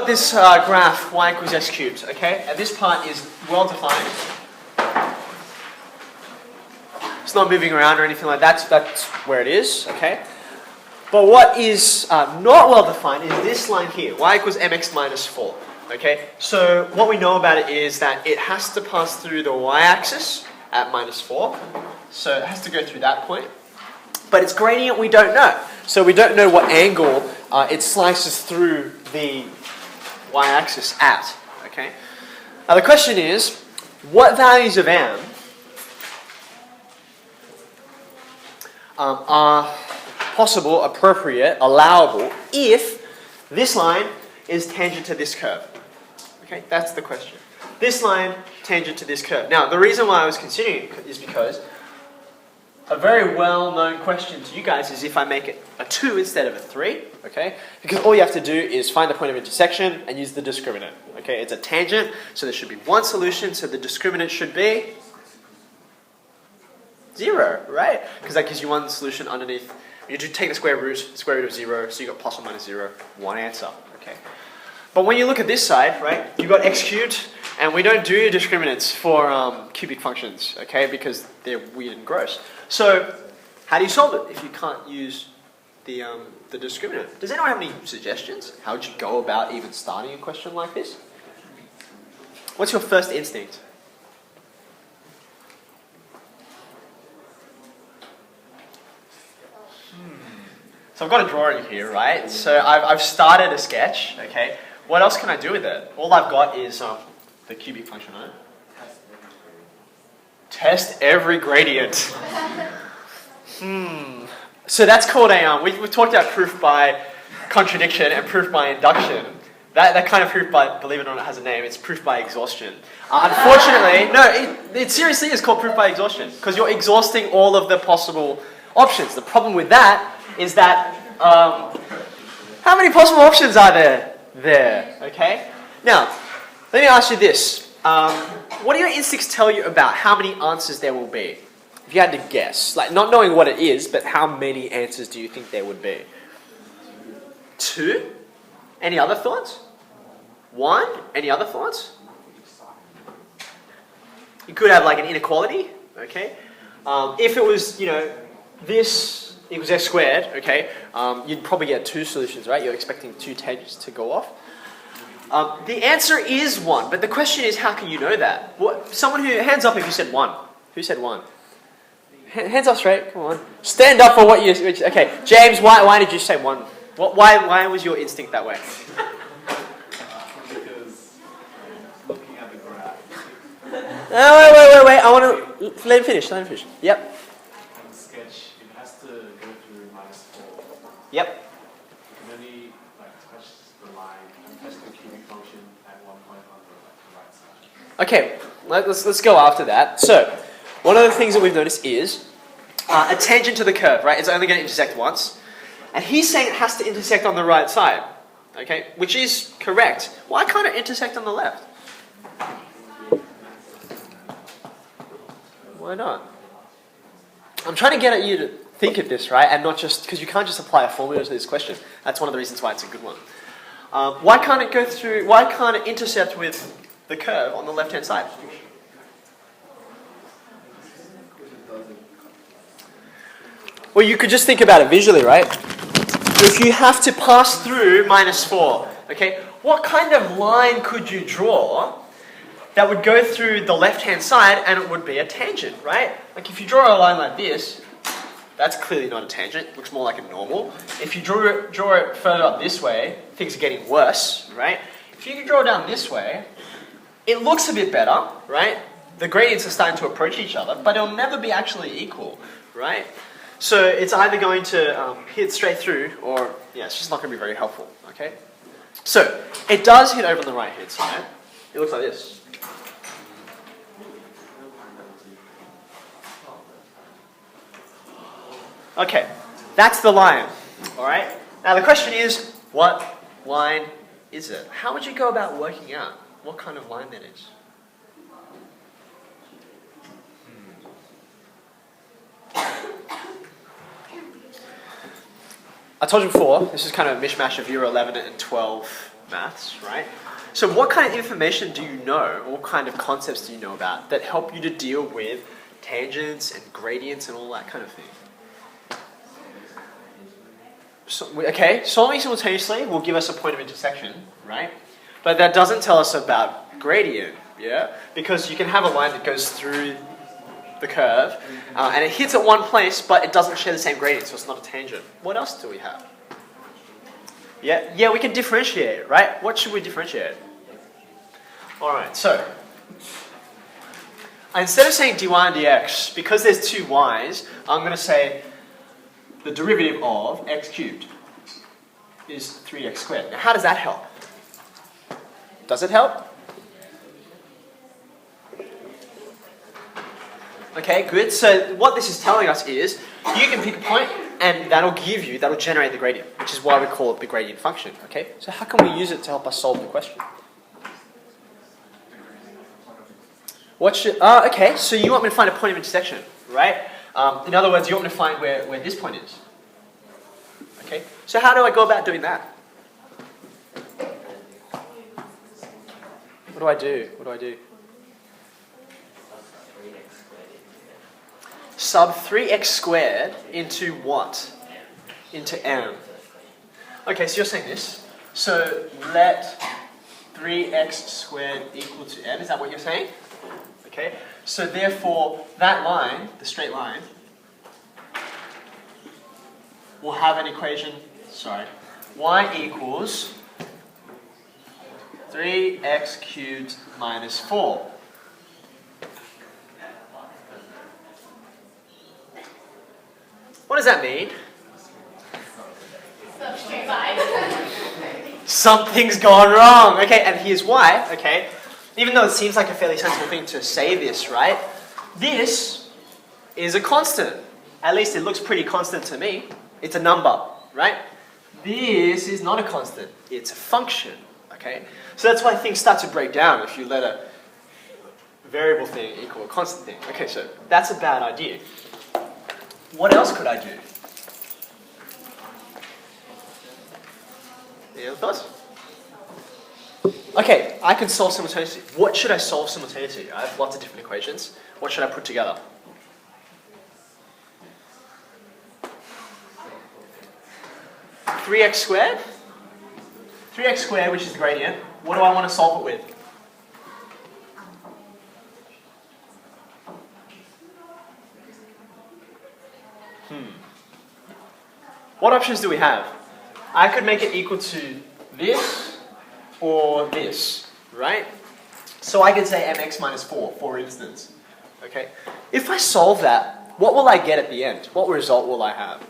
This graph y equals x cubed, okay? And this part is well defined. It's not moving around or anything like that, so that's where it is, okay? But what is not well defined is this line here, y equals mx minus 4, okay? So what we know about it is that it has to pass through the y-axis at minus 4, so it has to go through that point. But its gradient we don't know, so we don't know what angle it slices through the y-axis at, okay? Now the question is, what values of m are possible, appropriate, allowable if this line is tangent to this curve? Okay, that's the question. This line tangent to this curve. Now the reason why I was considering it is because a very well-known question to you guys is if I make it a 2 instead of a 3, okay? Because all you have to do is find the point of intersection and use the discriminant, okay? It's a tangent, so there should be one solution, so the discriminant should be 0, right? Because that gives you one solution underneath. You do take the square root of 0, so you got plus or minus 0, one answer, okay? But when you look at this side, right, you've got x cubed, and we don't do discriminants for cubic functions, okay, because they're weird and gross. So, how do you solve it if you can't use the discriminant? Does anyone have any suggestions? How would you go about even starting a question like this? What's your first instinct? So I've got a drawing here, right? So I've started a sketch, okay? What else can I do with it? All I've got is the cubic function on it. Test every gradient. So that's called a, we've talked about proof by contradiction and proof by induction. That kind of proof by, believe it or not, has a name. It's proof by exhaustion. Unfortunately, no, it seriously is called proof by exhaustion because you're exhausting all of the possible options. The problem with that is that, how many possible options are there? Okay? Now, let me ask you this. What do your instincts tell you about how many answers there will be? If you had to guess, like not knowing what it is, but how many answers do you think there would be? 2? Any other thoughts? 1? Any other thoughts? You could have like an inequality, okay? If it was, this equals x squared, okay, you'd probably get 2 solutions, right? You're expecting 2 tangents to go off. The answer is 1, but the question is, how can you know that? Someone who, hands up if you said 1. Who said 1? Hands up straight, come on. Stand up for what you, okay. James, why did you say 1? Why was your instinct that way? Because looking at the graph. Wait, I want to, let him finish. Yep. On the sketch, it has to go through minus 4. Yep. You can only touch the line and test the cubic function at one point on the right side. Okay, let's go after that. So, one of the things that we've noticed is a tangent to the curve, right? It's only going to intersect once. And he's saying it has to intersect on the right side, okay? Which is correct. Why can't it intersect on the left? Why not? I'm trying to get at you to think of this, right? And not just, because you can't just apply a formula to this question. That's one of the reasons why it's a good one. Why can't it intercept with the curve on the left-hand side? Well, you could just think about it visually, right? If you have to pass through minus 4, okay, what kind of line could you draw that would go through the left-hand side and it would be a tangent, right? Like if you draw a line like this, that's clearly not a tangent. It looks more like a normal. If you draw it further up this way, things are getting worse, right? If you can draw it down this way, it looks a bit better, right? The gradients are starting to approach each other, but it'll never be actually equal, right? So it's either going to hit straight through or, yeah, it's just not going to be very helpful, okay? So it does hit over on the right-hand side. It looks like this. Okay, that's the line, all right? Now the question is, what line is it? How would you go about working out what kind of line that is? I told you before, this is kind of a mishmash of year 11 and 12 maths, right? So what kind of information do you know, or what kind of concepts do you know about that help you to deal with tangents and gradients and all that kind of thing? So, okay, solving simultaneously will give us a point of intersection, right? But that doesn't tell us about gradient, yeah? Because you can have a line that goes through the curve, and it hits at one place, but it doesn't share the same gradient, so it's not a tangent. What else do we have? Yeah, we can differentiate, right? What should we differentiate? Alright, so instead of saying dy and dx, because there's two y's, I'm going to say the derivative of x cubed is 3x squared. Now, how does that help? Does it help? Okay, good. So what this is telling us is you can pick a point and that'll generate the gradient, which is why we call it the gradient function. Okay, so how can we use it to help us solve the question? Okay, so you want me to find a point of intersection, right? In other words, you want me to find where this point is. Okay, so how do I go about doing that? What do I do? Sub 3x squared into what? Into m. Okay, so you're saying this. So let 3x squared equal to m. Is that what you're saying? Okay, so therefore that line, the straight line, will have an equation, y equals 3x cubed minus 4. What does that mean? Something's gone wrong. Okay, and here's why. Okay, even though it seems like a fairly sensible thing to say this, right? This is a constant. At least it looks pretty constant to me. It's a number, right? This is not a constant. It's a function. Okay, so that's why things start to break down if you let a variable thing equal a constant thing. Okay, so that's a bad idea. What else could I do? Any other thoughts? Okay, I can solve simultaneously. What should I solve simultaneously? I have lots of different equations. What should I put together? (3x squared). 3x squared, which is the gradient. What do I want to solve it with? What options do we have? I could make it equal to this or this, right? So I could say mx minus 4, for instance. Okay. If I solve that, what will I get at the end? What result will I have?